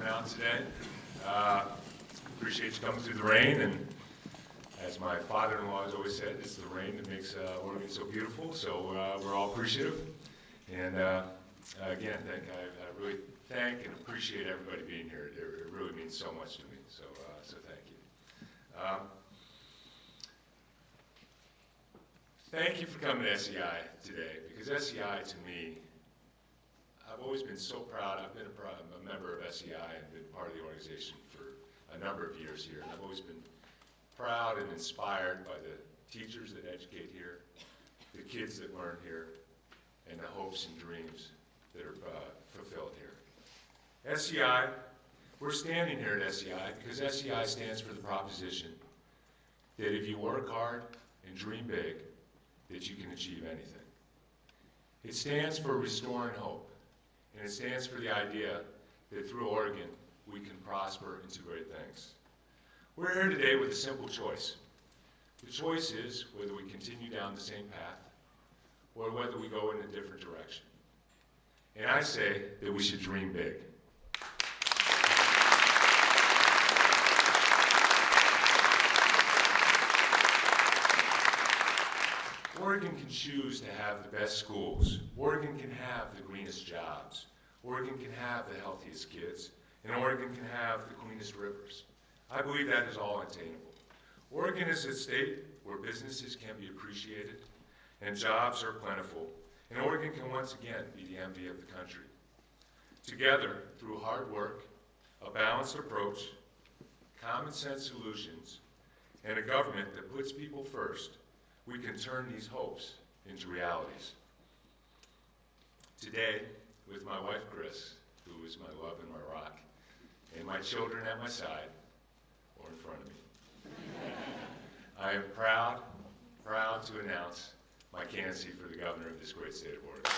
coming out today. Appreciate you coming through the rain, and as my father-in-law has always said, it's the rain that makes Oregon so beautiful, so we're all appreciative. And again, I really thank and appreciate everybody being here. It really means so much to me, so thank you. Thank you for coming to SEI today, because SEI to me, I've always been so proud. I've been a member of SEI and been part of the organization for a number of years here, and I've always been proud and inspired by the teachers that educate here, the kids that learn here, and the hopes and dreams that are fulfilled here. SEI, we're standing here at SEI because SEI stands for the proposition that if you work hard and dream big, that you can achieve anything. It stands for restoring hope, and it stands for the idea that through Oregon, we can prosper into great things. We're here today with a simple choice. The choice is whether we continue down the same path or whether we go in a different direction. And I say that we should dream big. Oregon can choose to have the best schools. Oregon can have the greenest jobs. Oregon can have the healthiest kids. And Oregon can have the cleanest rivers. I believe that is all attainable. Oregon is a state where businesses can be appreciated and jobs are plentiful. And Oregon can once again be the envy of the country. Together, through hard work, a balanced approach, common sense solutions, and a government that puts people first, we can turn these hopes into realities. Today, with my wife, Chris, who is my love and my rock, and my children at my side, or in front of me, I am proud to announce my candidacy for the governor of this great state of Oregon.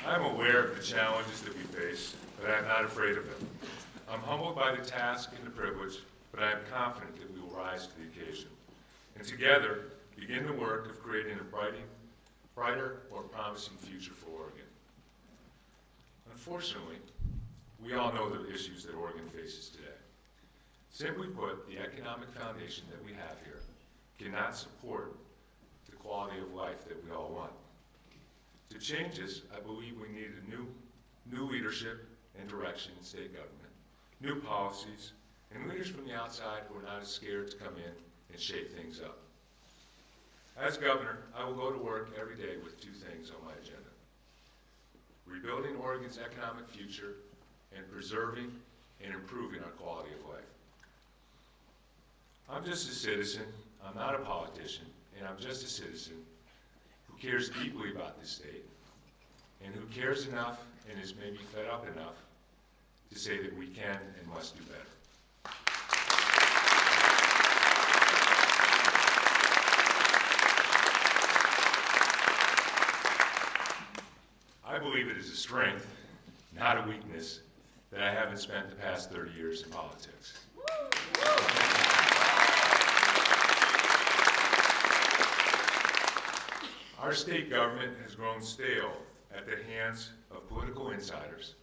I'm aware of the challenges that we face, but I'm not afraid of them. I'm humbled by the task and the privilege, but I am confident that we will rise to the occasion. And together, begin the work of creating a brighter, more promising future for Oregon. Unfortunately, we all know the issues that Oregon faces today. Simply put, the economic foundation that we have here cannot support the quality of life that we all want. To change this, I believe we need a new leadership and direction in state government, new policies, and leaders from the outside who are not as scared to come in and shake things up. As governor, I will go to work every day with two things on my agenda: rebuilding Oregon's economic future and preserving and improving our quality of life. I'm just a citizen, I'm not a politician, and I'm just a citizen who cares deeply about this state, and who cares enough and is maybe fed up enough to say that we can and must do better. I believe it is a strength, not a weakness, that I haven't spent the past 30 years in politics. Our state government has grown stale at the hands of political insiders.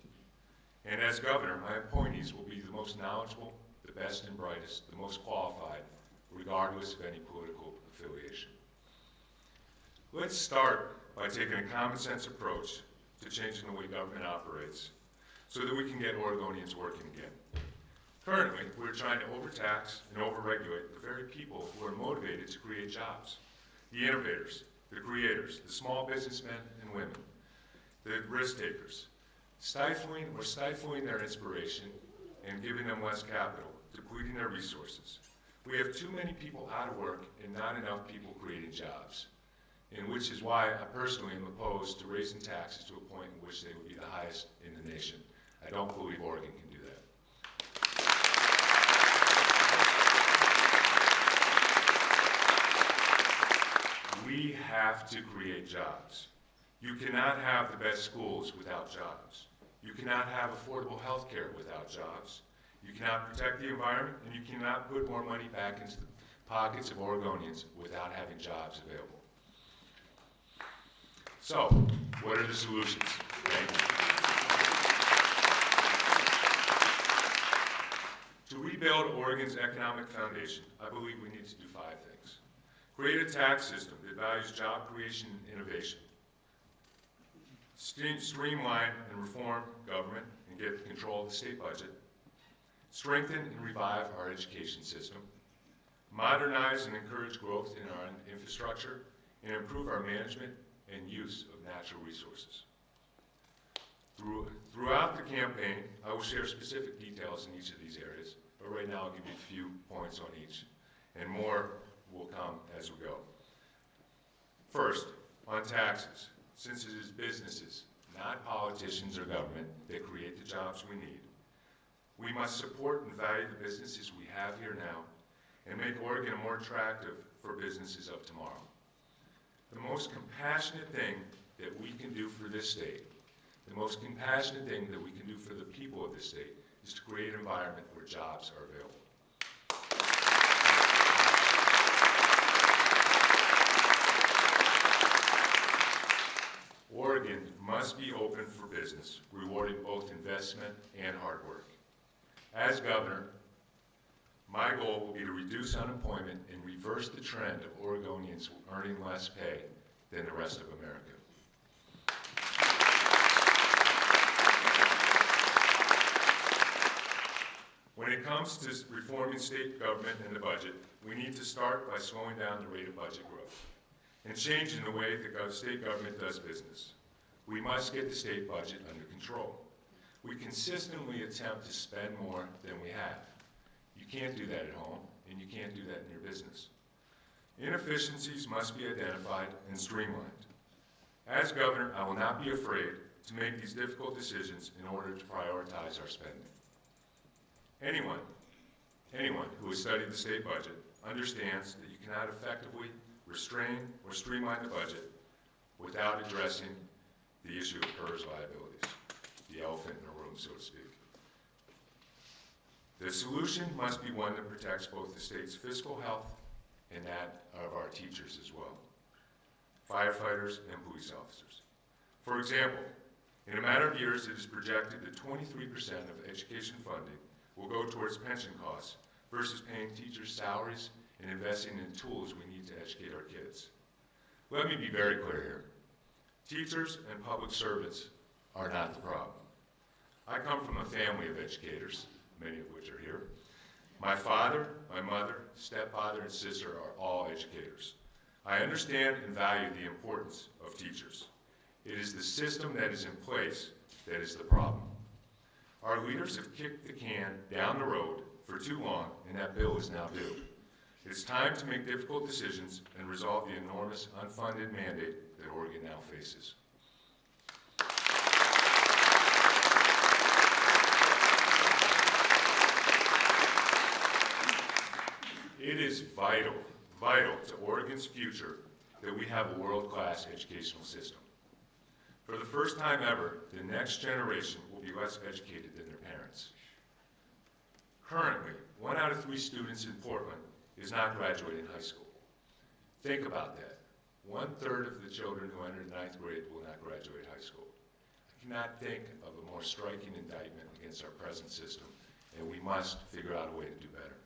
And as governor, my appointees will be the most knowledgeable, the best and brightest, the most qualified, regardless of any political affiliation. Let's start by taking a common sense approach to changing the way government operates so that we can get Oregonians working again. Currently, we're trying to overtax and overregulate the very people who are motivated to create jobs: the innovators, the creators, the small businessmen and women, the risk takers, stifling their inspiration and giving them less capital, depleting their resources. We have too many people out of work and not enough people creating jobs, and which is why I personally am opposed to raising taxes to a point in which they would be the highest in the nation. I don't believe Oregon can do that. have to create jobs. You cannot have the best schools without jobs. You cannot have affordable health care without jobs. You cannot protect the environment, and you cannot put more money back into the pockets of Oregonians without having jobs available. So, what are the solutions? Thank you. To rebuild Oregon's economic foundation, I believe we need to do 5 things. Create a tax system that values job creation and innovation. Streamline and reform government and get control of the state budget. Strengthen and revive our education system. Modernize and encourage growth in our infrastructure, and improve our management and use of natural resources. Throughout the campaign, I will share specific details in each of these areas, but right now I'll give you a few points on each, and more will come as we go. First, on taxes, since it is businesses, not politicians or government, that create the jobs we need, we must support and value the businesses we have here now and make Oregon more attractive for businesses of tomorrow. The most compassionate thing that we can do for this state, the most compassionate thing that we can do for the people of this state, is to create an environment where jobs are available. Oregon must be open for business, rewarding both investment and hard work. As governor, my goal will be to reduce unemployment and reverse the trend of Oregonians earning less pay than the rest of America. When it comes to reforming state government and the budget, we need to start by slowing down the rate of budget growth and changing the way the state government does business. We must get the state budget under control. We consistently attempt to spend more than we have. You can't do that at home, and you can't do that in your business. Inefficiencies must be identified and streamlined. As governor, I will not be afraid to make these difficult decisions in order to prioritize our spending. Anyone who has studied the state budget understands that you cannot effectively restrain or streamline the budget without addressing the issue of PERS liabilities, the elephant in the room, so to speak. The solution must be one that protects both the state's fiscal health and that of our teachers as well, firefighters and police officers. For example, in a matter of years, it is projected that 23% of education funding will go towards pension costs versus paying teachers' salaries and investing in tools we need to educate our kids. Let me be very clear here. Teachers and public servants are not the problem. I come from a family of educators, many of which are here. My father, my mother, stepfather, and sister are all educators. I understand and value the importance of teachers. It is the system that is in place that is the problem. Our leaders have kicked the can down the road for too long, and that bill is now due. It's time to make difficult decisions and resolve the enormous unfunded mandate that Oregon now faces. It is vital to Oregon's future that we have a world-class educational system. For the first time ever, the next generation will be less educated than their parents. Currently, 1 out of 3 students in Portland is not graduating high school. Think about that. 1/3 of the children who enter 9th grade will not graduate high school. I cannot think of a more striking indictment against our present system, and we must figure out a way to do better.